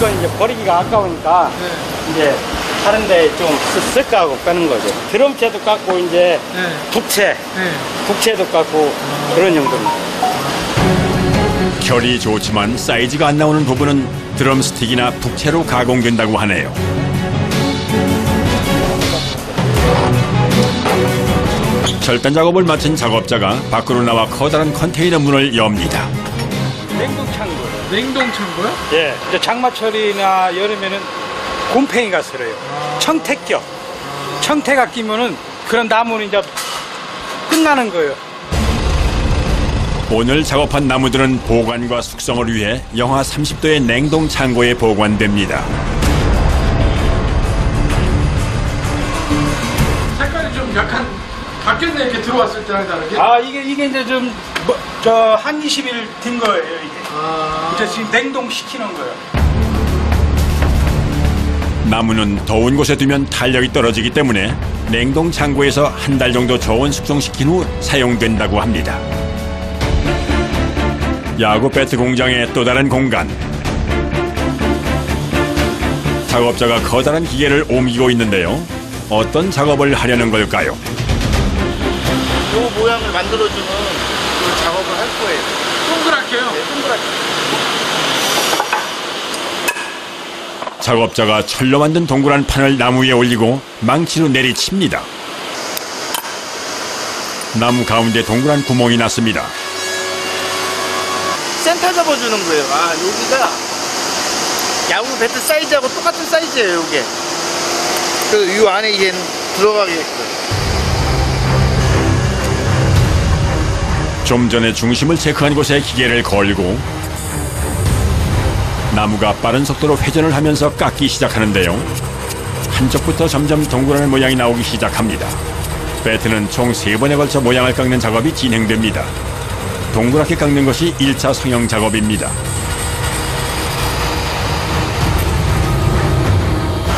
이건 이제 버리기가 아까우니까 이제 다른 데 좀 쓸까 하고 까는 거죠. 드럼체도 깎고 이제 북체도 깎고 그런 용도입니다. 결이 좋지만 사이즈가 안 나오는 부분은 드럼스틱이나 북체로 가공된다고 하네요. 절단 작업을 마친 작업자가 밖으로 나와 커다란 컨테이너 문을 엽니다. 냉동창고. 냉동창고요? 예. 이제 장마철이나 여름에는 곰팡이가 슬어요. 청태 껴. 청태가 끼면은 그런 나무는 이제 끝나는 거예요. 오늘 작업한 나무들은 보관과 숙성을 위해 영하 30도의 냉동 창고에 보관됩니다. 색깔이 좀 약간 바뀌었네, 이렇게 들어왔을 때랑 다르게. 아, 이게 이제 좀, 한 20일 된 거예요, 이게. 이제 지금 냉동시키는 거예요. 나무는 더운 곳에 두면 탄력이 떨어지기 때문에 냉동 창고에서 한 달 정도 저온 숙성시킨 후 사용된다고 합니다. 야구 배트 공장의 또 다른 공간. 작업자가 커다란 기계를 옮기고 있는데요. 어떤 작업을 하려는 걸까요? 이 모양을 만들어주는 그 작업을 할 거예요. 동그랗게요? 네, 동그랗게. 작업자가 철로 만든 동그란 판을 나무 위에 올리고 망치로 내리칩니다. 나무 가운데 동그란 구멍이 났습니다. 센터 잡아주는 거예요. 아, 여기가 야구 배트 사이즈하고 똑같은 사이즈예요, 이게. 그래서 이 안에 얘는 들어가게끔. 좀 전에 중심을 체크한 곳에 기계를 걸고 나무가 빠른 속도로 회전을 하면서 깎기 시작하는데요. 한쪽부터 점점 동그란 모양이 나오기 시작합니다. 배트는 총 3번에 걸쳐 모양을 깎는 작업이 진행됩니다. 동그랗게 깎는 것이 1차 성형 작업입니다.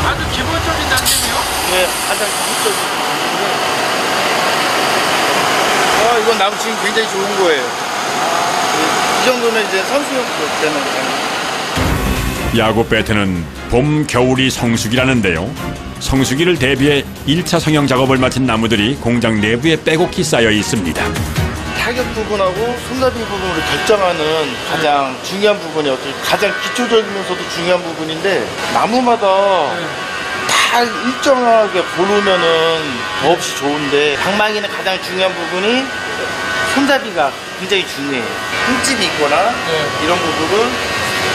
아주 기본적인 단계네요. 네, 가장 기본적인. 이건 나무 지금 굉장히 좋은 거예요. 이 정도면 이제 선수용 되는 거잖아요. 야구 배트는 봄, 겨울이 성수기라는데요. 성수기를 대비해 1차 성형 작업을 마친 나무들이 공장 내부에 빼곡히 쌓여 있습니다. 타격 부분하고 손잡이 부분을 결정하는 가장 중요한 부분이 가장 기초적이면서도 중요한 부분인데 나무마다 다 일정하게 고르면은 더없이 좋은데 방망이는 가장 중요한 부분이 손잡이가 굉장히 중요해요. 흠집이 있거나 이런 부분은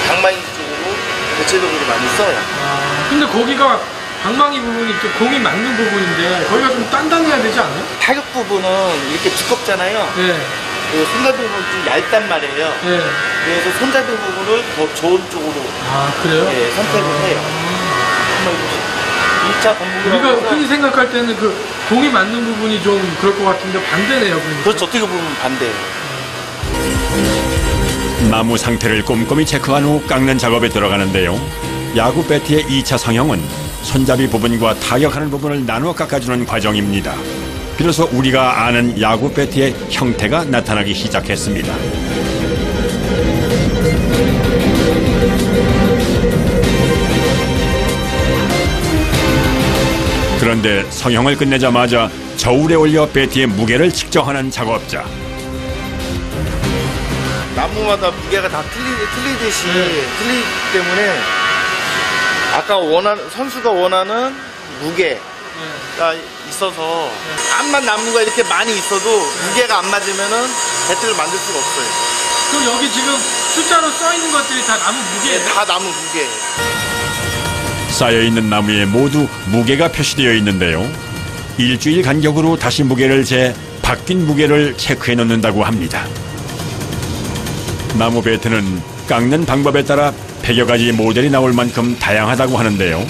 방망이 쪽으로 대체적으로 많이 써요. 근데 거기가 방망이 부분이 또 공이 맞는 부분인데 거기가 좀 단단해야 되지 않아요? 타격 부분은 이렇게 두껍잖아요. 네. 그 손잡이 부분은 좀 얇단 말이에요. 네. 그래서 손잡이 부분을 더 좋은 쪽으로 그래요? 선택을 해요. 한번 2차 우리가 건물이라고 흔히 생각할 때는 그 공이 맞는 부분이 좀 그럴 것 같은데 반대네요. 그러니까. 그렇죠. 어떻게 보면 반대예요. 나무 상태를 꼼꼼히 체크한 후 깎는 작업에 들어가는데요. 야구 배트의 2차 성형은 손잡이 부분과 타격하는 부분을 나누어 깎아주는 과정입니다. 비로소 우리가 아는 야구 배트의 형태가 나타나기 시작했습니다. 그런데 성형을 끝내자마자 저울에 올려 배트의 무게를 측정하는 작업자. 나무마다 무게가 다 틀리듯이 틀리기 때문에 아까 선수가 원하는 무게가 있어서 암만 나무가 이렇게 많이 있어도 무게가 안 맞으면은 배트를 만들 수가 없어요. 그럼 여기 지금 숫자로 써 있는 것들이 다 나무 무게예요? 네, 다 나무 무게. 쌓여있는 나무에 모두 무게가 표시되어 있는데요. 일주일 간격으로 다시 무게를 재 바뀐 무게를 체크해 놓는다고 합니다. 나무 배트는 깎는 방법에 따라 100여 가지 모델이 나올 만큼 다양하다고 하는데요.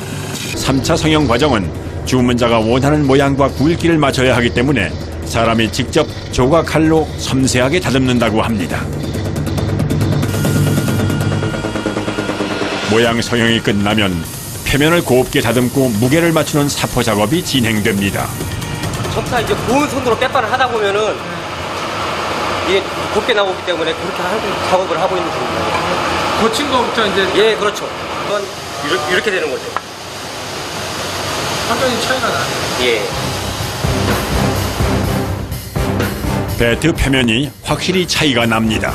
3차 성형 과정은 주문자가 원하는 모양과 굵기를 맞춰야 하기 때문에 사람이 직접 조각칼로 섬세하게 다듬는다고 합니다. 모양 성형이 끝나면 표면을 곱게 다듬고 무게를 맞추는 사포 작업이 진행됩니다. 전부 이제 고운 손으로 빼빠를 하다 보면은 이게 곱게 나오기 때문에 그렇게 작업을 하고 있는 중입니다. 거친 거부터 이제. 예, 그렇죠. 하면 이렇게 되는 거죠. 확연히 차이가 나네요. 예. 배트 표면이 확실히 차이가 납니다.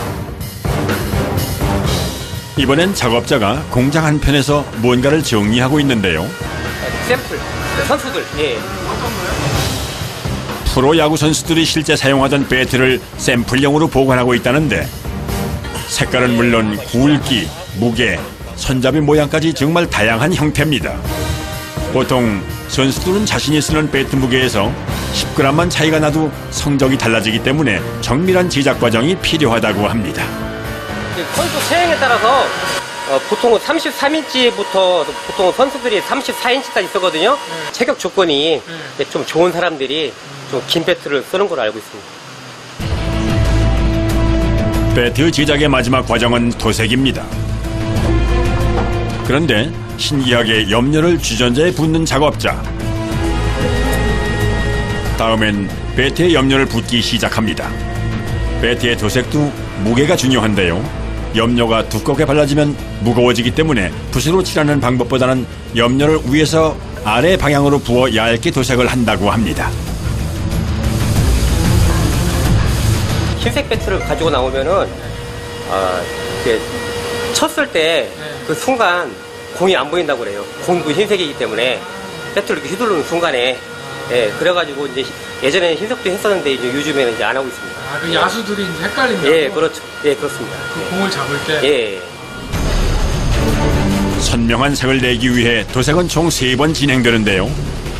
이번엔 작업자가 공장 한편에서 뭔가를 정리하고 있는데요. 샘플, 선수들, 예. 프로야구 선수들이 실제 사용하던 배트를 샘플용으로 보관하고 있다는데 색깔은 물론 굵기, 무게, 손잡이 모양까지 정말 다양한 형태입니다. 보통 선수들은 자신이 쓰는 배트 무게에서 10g만 차이가 나도 성적이 달라지기 때문에 정밀한 제작 과정이 필요하다고 합니다. 선수 체형에 따라서 보통은 33인치부터 보통 선수들이 34인치까지 쓰거든요. 체격 조건이 좀 좋은 사람들이 좀 긴 배트를 쓰는 걸로 알고 있습니다. 배트 제작의 마지막 과정은 도색입니다. 그런데 신기하게 염료를 주전자에 붓는 작업자. 다음엔 배트에 염료를 붓기 시작합니다. 배트의 도색도 무게가 중요한데요. 염료가 두껍게 발라지면 무거워지기 때문에 붓으로 칠하는 방법보다는 염료를 위에서 아래 방향으로 부어 얇게 도색을 한다고 합니다. 흰색 배트를 가지고 나오면은 이렇게 쳤을 때 그 순간 공이 안 보인다고 그래요. 공도 흰색이기 때문에 배트를 이렇게 휘두르는 순간에 그래가지고 이제 예전에는 흰색도 했었는데 이제 요즘에는 이제 안 하고 있습니다. 아, 그 야수들이 이제 헷갈린다고? 예, 그렇죠. 예, 그렇습니다. 그 공을 잡을 때? 예. 선명한 색을 내기 위해 도색은 총 3번 진행되는데요.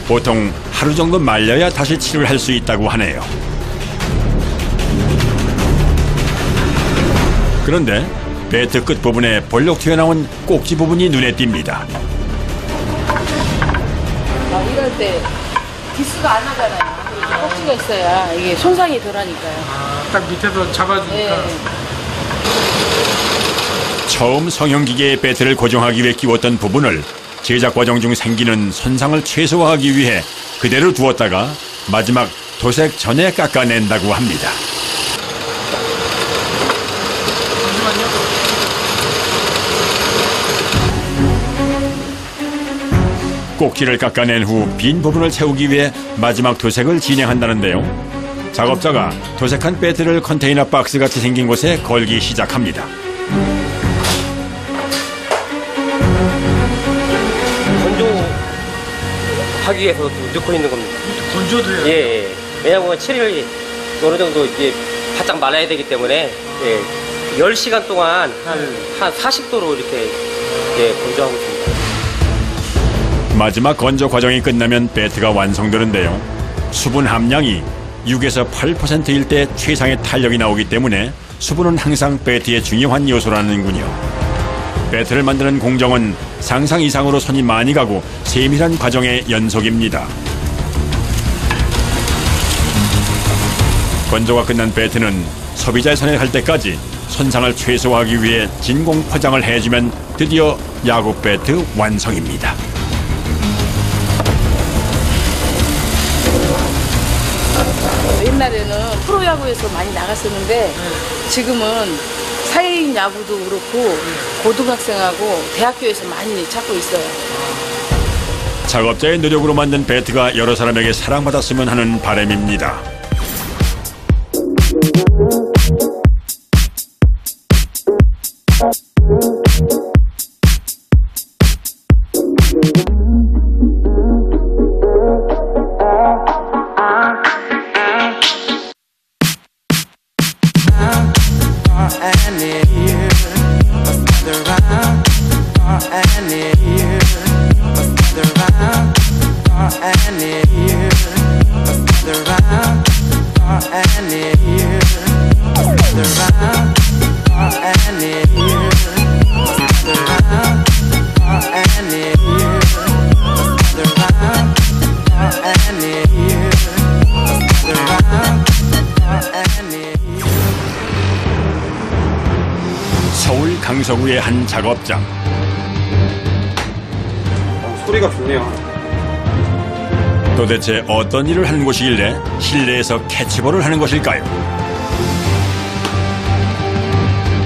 보통 하루 정도 말려야 다시 칠을 할 수 있다고 하네요. 그런데 배트 끝부분에 볼록 튀어나온 꼭지 부분이 눈에 띕니다. 이럴 때 기스가 안 나잖아요. 꼭지가 있어야 이게 손상이 덜하니까요. 딱 밑에서 잡아주니까. 네. 처음 성형기계에 배트를 고정하기 위해 끼웠던 부분을 제작 과정 중 생기는 손상을 최소화하기 위해 그대로 두었다가 마지막 도색 전에 깎아낸다고 합니다. 꼭지를 깎아낸 후 빈 부분을 채우기 위해 마지막 도색을 진행한다는데요. 작업자가 도색한 배트를 컨테이너 박스 같이 생긴 곳에 걸기 시작합니다. 건조하기 위해서 넣고 있는 겁니다. 건조도 해요? 예. 왜냐하면 칠이 어느 정도 이제 바짝 말아야 되기 때문에 10시간 동안 한 40도로 이렇게 건조하고 있습니다. 마지막 건조 과정이 끝나면 배트가 완성되는데요. 수분 함량이 6에서 8%일 때 최상의 탄력이 나오기 때문에 수분은 항상 배트의 중요한 요소라는군요. 배트를 만드는 공정은 상상 이상으로 손이 많이 가고 세밀한 과정의 연속입니다. 건조가 끝난 배트는 소비자의 손에 갈 때까지 손상을 최소화하기 위해 진공 포장을 해주면 드디어 야구 배트 완성입니다. 옛날에는 프로야구에서 많이 나갔었는데 지금은 사회인 야구도 그렇고 고등학생하고 대학교에서 많이 찾고 있어요. 작업자의 노력으로 만든 배트가 여러 사람에게 사랑받았으면 하는 바람입니다. 서울 강서구의 한 작업장. 소리가 좋네요. 도대체 어떤 일을 하는 곳이길래 실내에서 캐치볼을 하는 것일까요?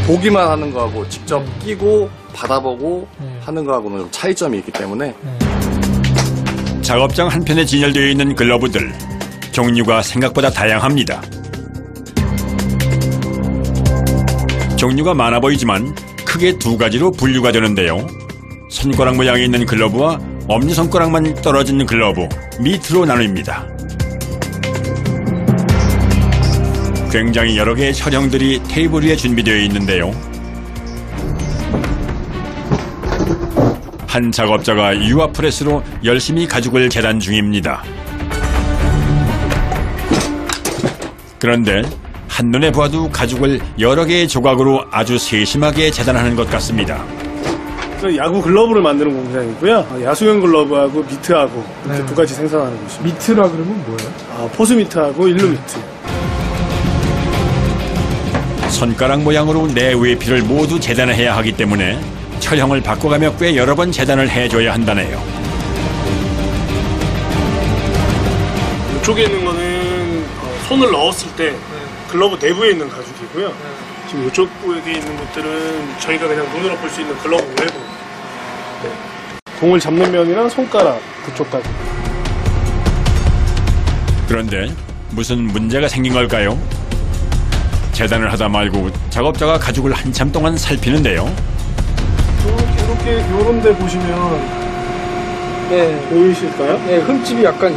보기만 하는 거하고 직접 끼고 받아보고 하는 거하고는 좀 차이점이 있기 때문에 작업장 한편에 진열되어 있는 글러브들. 종류가 생각보다 다양합니다. 종류가 많아 보이지만 크게 두 가지로 분류가 되는데요. 손가락 모양이 있는 글러브와 엄지손가락만 떨어진 글러브, 미트로 나뉩니다. 굉장히 여러 개의 촬영들이 테이블 위에 준비되어 있는데요. 한 작업자가 유아프레스로 열심히 가죽을 재단 중입니다. 그런데 한눈에 보아도 가죽을 여러 개의 조각으로 아주 세심하게 재단하는 것 같습니다. 야구 글러브를 만드는 공장이고요. 야수형 글러브하고 미트하고 이렇게 두 가지 생산하는 곳입니다. 미트라 그러면 뭐예요? 포수 미트하고 일루 미트. 손가락 모양으로 내 외피를 모두 재단을 해야 하기 때문에 철형을 바꿔가며 꽤 여러 번 재단을 해줘야 한다네요. 이쪽에 있는 거는 손을 넣었을 때 글러브 내부에 있는 가죽이고요. 지금 이쪽에 있는 것들은 저희가 그냥 눈으로 볼 수 있는 글러브 외부. 공을 잡는 면이랑 손가락 그쪽까지. 그런데 무슨 문제가 생긴 걸까요? 재단을 하다 말고 작업자가 가죽을 한참 동안 살피는데요. 이렇게 요런 데 보시면 보이실까요? 네, 흠집이 약간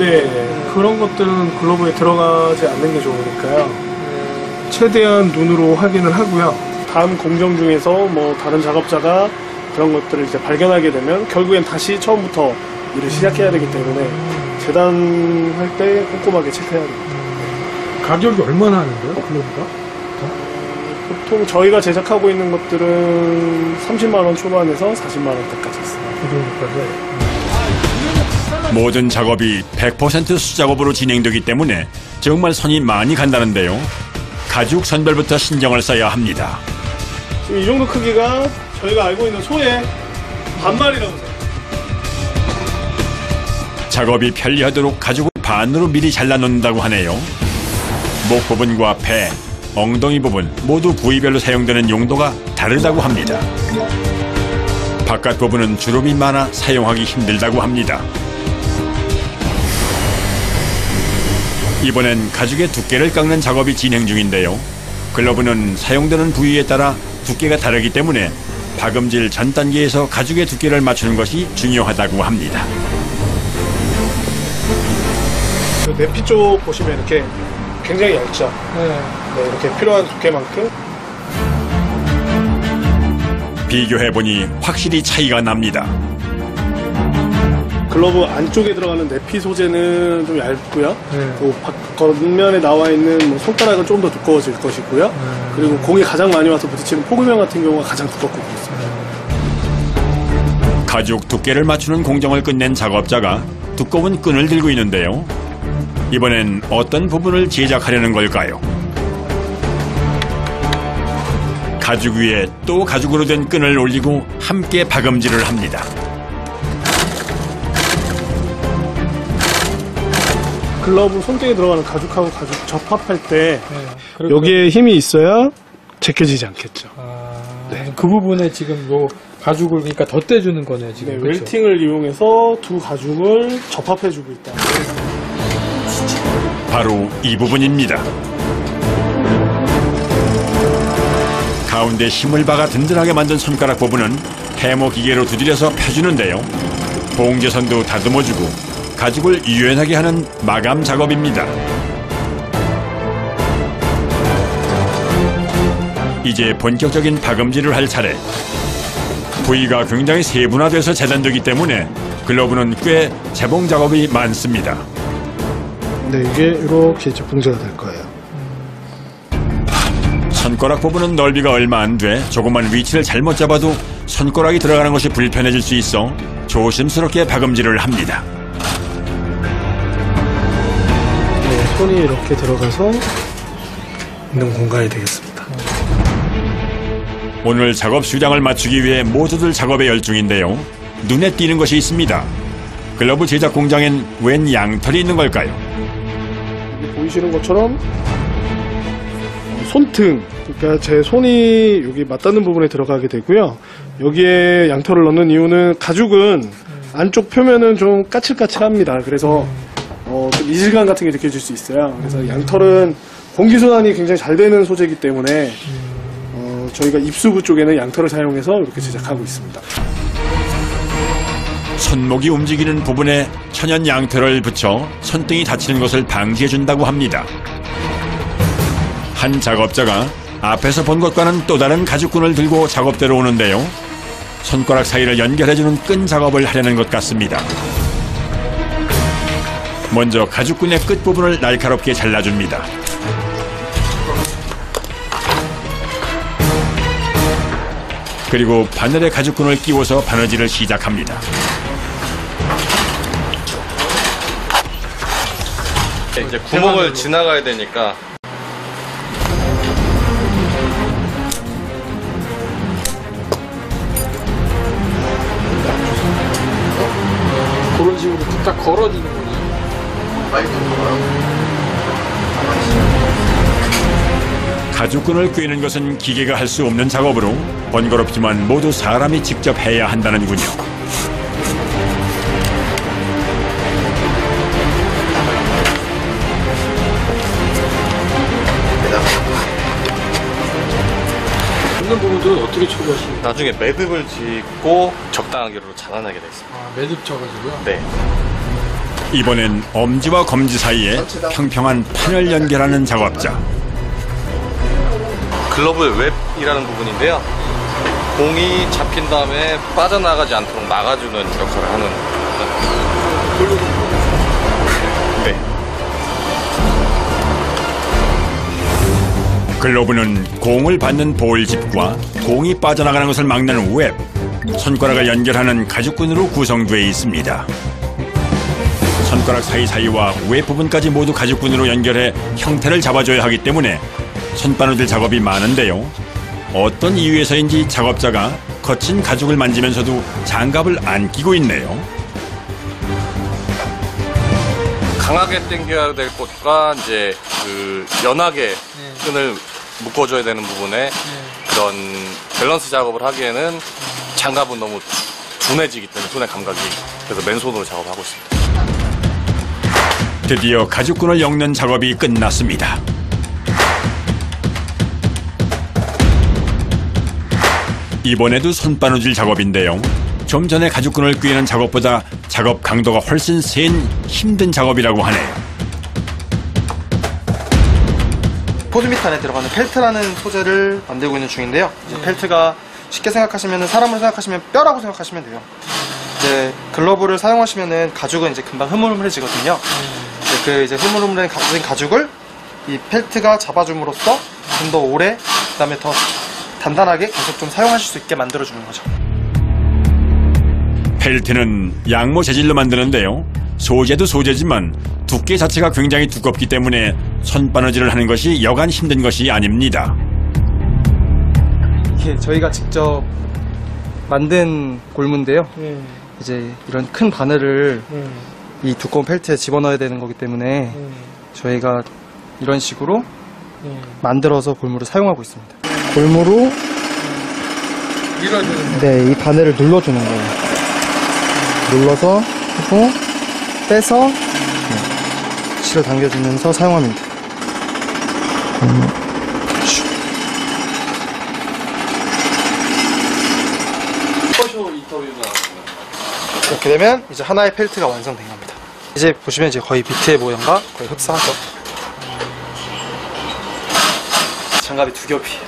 그런 것들은 글러브에 들어가지 않는 게 좋으니까요. 최대한 눈으로 확인을 하고요. 다음 공정 중에서 뭐 다른 작업자가 그런 것들을 이제 발견하게 되면 결국엔 다시 처음부터 일을 시작해야 되기 때문에 재단할 때 꼼꼼하게 체크해야 됩니다. 가격이 얼마나 하는데요, 글러브가? 보통 저희가 제작하고 있는 것들은 30만 원 초반에서 40만 원대까지 있어요. 모든 작업이 100% 수작업으로 진행되기 때문에 정말 손이 많이 간다는데요. 가죽 선별부터 신경을 써야 합니다. 지금 이 정도 크기가 저희가 알고 있는 소의 반말이라고 생각해요. 작업이 편리하도록 가죽을 반으로 미리 잘라놓는다고 하네요. 목 부분과 배, 엉덩이 부분 모두 부위별로 사용되는 용도가 다르다고 합니다. 바깥 부분은 주름이 많아 사용하기 힘들다고 합니다. 이번엔 가죽의 두께를 깎는 작업이 진행 중인데요. 글러브는 사용되는 부위에 따라 두께가 다르기 때문에 박음질 전 단계에서 가죽의 두께를 맞추는 것이 중요하다고 합니다. 내피 쪽 보시면 이렇게 굉장히 얇죠. 네, 이렇게 필요한 두께만큼. 비교해보니 확실히 차이가 납니다. 글러브 안쪽에 들어가는 내피 소재는 좀 얇고요. 겉면에 나와 있는 뭐 손가락은 좀 더 두꺼워질 것이고요. 그리고 공이 가장 많이 와서 부딪히는 포구면 같은 경우가 가장 두껍고 그렇습니다. 가죽 두께를 맞추는 공정을 끝낸 작업자가 두꺼운 끈을 들고 있는데요. 이번엔 어떤 부분을 제작하려는 걸까요? 가죽 위에 또 가죽으로 된 끈을 올리고 함께 박음질을 합니다. 글러브 손등에 들어가는 가죽하고 가죽 접합할 때 여기에 힘이 있어야 제껴지지 않겠죠. 네. 그 부분에 지금 요 가죽을 그러니까 덧대주는 거네요, 지금. 네, 그렇죠? 웰팅을 이용해서 두 가죽을 접합해주고 있다. 바로 이 부분입니다. 가운데 힘을 박아 든든하게 만든 손가락 부분은 해모 기계로 두드려서 펴주는데요. 봉제선도 다듬어주고 가죽을 유연하게 하는 마감 작업입니다. 이제 본격적인 박음질을 할 차례. 부위가 굉장히 세분화돼서 재단되기 때문에 글러브는 꽤 재봉 작업이 많습니다. 네, 이게 이렇게 이제 봉제가 될 거예요. 손가락 부분은 넓이가 얼마 안 돼 조금만 위치를 잘못 잡아도 손가락이 들어가는 것이 불편해질 수 있어 조심스럽게 박음질을 합니다. 네, 손이 이렇게 들어가서 있는 공간이 되겠습니다. 오늘 작업 수량을 맞추기 위해 모두들 작업에 열중인데요. 눈에 띄는 것이 있습니다. 글러브 제작 공장엔 웬 양털이 있는 걸까요? 여기 보이시는 것처럼 손등, 그러니까 제 손이 여기 맞닿는 부분에 들어가게 되고요. 여기에 양털을 넣는 이유는 가죽은 안쪽 표면은 좀 까칠까칠합니다. 그래서 좀 이질감 같은 게 느껴질 수 있어요. 그래서 양털은 공기순환이 굉장히 잘 되는 소재이기 때문에 저희가 입수부 쪽에는 양털을 사용해서 이렇게 제작하고 있습니다. 손목이 움직이는 부분에 천연 양털을 붙여 손등이 다치는 것을 방지해준다고 합니다. 한 작업자가 앞에서 본 것과는 또 다른 가죽끈을 들고 작업대로 오는데요. 손가락 사이를 연결해주는 끈 작업을 하려는 것 같습니다. 먼저 가죽끈의 끝부분을 날카롭게 잘라줍니다. 그리고 바늘에 가죽끈을 끼워서 바느질을 시작합니다. 이제 구멍을 지나가야 되니까 그런 식으로 딱 걸어주는 거지. 가죽끈을 꿰는 것은 기계가 할 수 없는 작업으로 번거롭지만 모두 사람이 직접 해야 한다는군요. 걷는 부분들은 어떻게 처리하십니까? 나중에 매듭을 짓고 적당한 기로로 자라나게 돼 있습니다. 아, 매듭 쳐가지고요? 네. 이번엔 엄지와 검지 사이에 평평한 판을 연결하는 작업자. 글러브의 웹이라는 부분인데요. 공이 잡힌 다음에 빠져나가지 않도록 막아주는 역할을 하는. 네. 글러브는 공을 받는 볼집과 공이 빠져나가는 것을 막는 웹, 손가락을 연결하는 가죽끈으로 구성되어 있습니다. 손가락 사이사이와 웹 부분까지 모두 가죽끈으로 연결해 형태를 잡아줘야 하기 때문에 손바느질 작업이 많은데요. 어떤 이유에서인지 작업자가 거친 가죽을 만지면서도 장갑을 안 끼고 있네요. 강하게 당겨야 될 곳과 이제 그 연하게 끈을 묶어줘야 되는 부분에 그런 밸런스 작업을 하기에는 장갑은 너무 둔해지기 때문에 손의 감각이. 그래서 맨손으로 작업하고 있습니다. 드디어 가죽끈을 엮는 작업이 끝났습니다. 이번에도 손바느질 작업인데요. 좀 전에 가죽끈을 꿰는 작업보다 작업 강도가 훨씬 센 힘든 작업이라고 하네요. 포즈미트 안에 들어가는 펠트라는 소재를 만들고 있는 중인데요. 이제 펠트가 쉽게 생각하시면 사람을 생각하시면 뼈라고 생각하시면 돼요. 이제 글러브를 사용하시면은 가죽은 이제 금방 흐물흐물해지거든요. 이제 흐물흐물한 가죽을 이 펠트가 잡아줌으로써 좀 더 오래, 그다음에 더 단단하게 계속 좀 사용하실 수 있게 만들어주는 거죠. 펠트는 양모 재질로 만드는데요. 소재도 소재지만 두께 자체가 굉장히 두껍기 때문에 손바느질을 하는 것이 여간 힘든 것이 아닙니다. 이게 저희가 직접 만든 골무인데요. 이제 이런 큰 바늘을 이 두꺼운 펠트에 집어넣어야 되는 거기 때문에 저희가 이런 식으로 만들어서 골무를 사용하고 있습니다. 골무로 밀어주는 네, 이 바늘을 눌러주는 거예요. 눌러서 하고 빼서 실을 당겨주면서 사용합니다. 이렇게 되면 이제 하나의 펠트가 완성된 겁니다. 이제 보시면 이제 거의 비트의 모양과 거의 흡사하죠. 장갑이 두 겹이에요.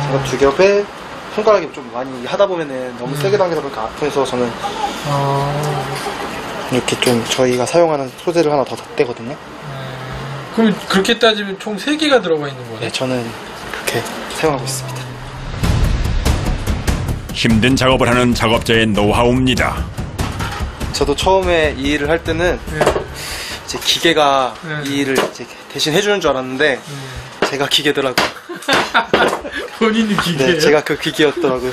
장갑 두 겹에 손가락이 좀 많이 하다 보면은 너무 세게 당기다 보니까 아프해서 저는 이렇게 좀 저희가 사용하는 소재를 하나 더 덧대거든요. 그럼 그렇게 따지면 총 3개가 들어가 있는 거네? 네, 저는 그렇게 사용하고 있습니다. 힘든 작업을 하는 작업자의 노하우입니다. 저도 처음에 이 일을 할 때는 이제 기계가 이 일을 이제 대신 해주는 줄 알았는데 제가 기계더라고요. 본인이 기계예요? 네, 제가 그 기계였더라고요.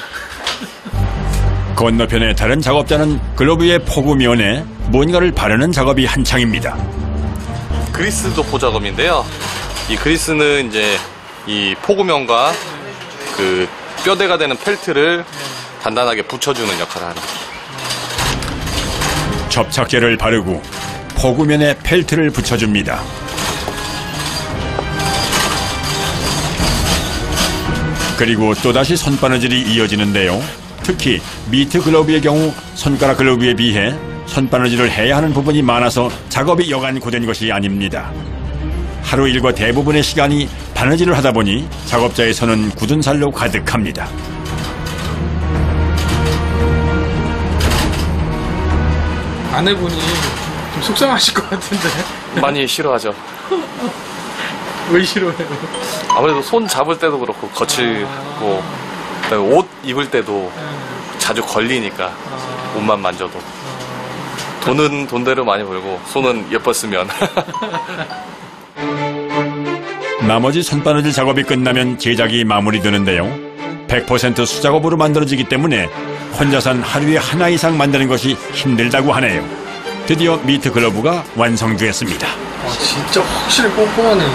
건너편의 다른 작업자는 글러브의 포구면에 뭔가를 바르는 작업이 한창입니다. 그리스 도포 작업인데요. 이 그리스는 이제 이 포구면과 그 뼈대가 되는 펠트를 단단하게 붙여주는 역할을 하는 거죠. 접착제를 바르고 포구면에 펠트를 붙여줍니다. 그리고 또다시 손바느질이 이어지는데요. 특히 미트 글러브의 경우 손가락 글러브에 비해 손바느질을 해야 하는 부분이 많아서 작업이 여간 고된 것이 아닙니다. 하루 일과 대부분의 시간이 바느질을 하다 보니 작업자의 손은 굳은 살로 가득합니다. 아내분이 좀 속상하실 것 같은데. 많이 싫어하죠. 왜 싫어해요? 아무래도 손 잡을 때도 그렇고 거칠고 그다음에 옷 입을 때도 자주 걸리니까 옷만 만져도 돈은 돈대로 많이 벌고 손은 예뻤으면 나머지 손바느질 작업이 끝나면 제작이 마무리되는데요. 100% 수작업으로 만들어지기 때문에 혼자선 하루에 하나 이상 만드는 것이 힘들다고 하네요. 드디어 미트 글러브가 완성되었습니다. 진짜 확실히 꼼꼼하네요.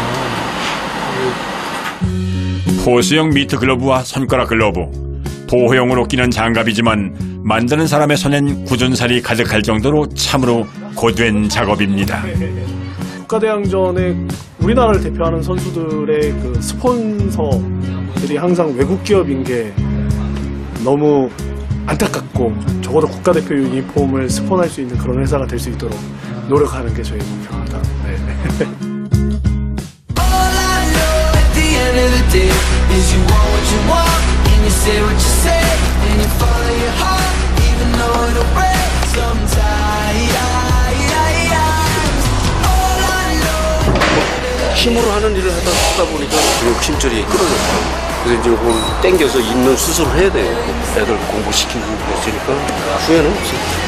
호수형 미트 글러브와 손가락 글러브, 보호용으로 끼는 장갑이지만 만드는 사람의 손엔 굳은 살이 가득할 정도로 참으로 고된 작업입니다. 국가대항전에 우리나라를 대표하는 선수들의 그 스폰서들이 항상 외국 기업인 게 너무 안타깝고, 적어도 국가대표 유니폼을 스폰할 수 있는 그런 회사가 될 수 있도록 노력하는 게 저희 목표입니다. 네. 힘으로 하는 일을 하다 보니까 욕심절이 끊어졌어요. 그래서 이제 이걸 땡겨서 있는 수술을 해야 돼요. 애들 공부시키고 그랬으니까 후회는 없어요.